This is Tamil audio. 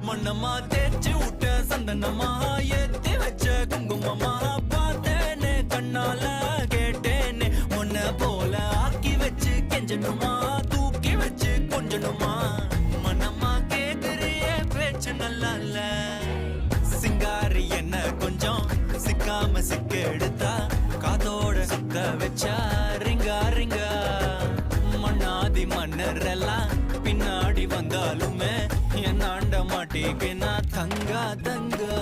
மண்ணம்மா தேய்ச்சி விட்ட சந்தனமா ஏத்தி வச்ச குங்குமமா பார்த்தேனே கண்ணால கேட்டேனே உன்ன போல ஆக்கி வச்சு கெஞ்சணுமா தூக்கி வச்சு கொஞ்சணுமா மனமா கேக்குறிய பேச்சு நல்லா இல்ல சிங்காரி என்ன கொஞ்சம் சிக்காம சிக்க எடுத்தா காதோட சுத்த வச்சா ரிங்கா ரிங்கா மண்ணாதி மன்னர் எல்லாம் பின்னாடி வந்தாலுமே என் ஆண்ட மாட்டேங்க நான் தங்கா தங்கா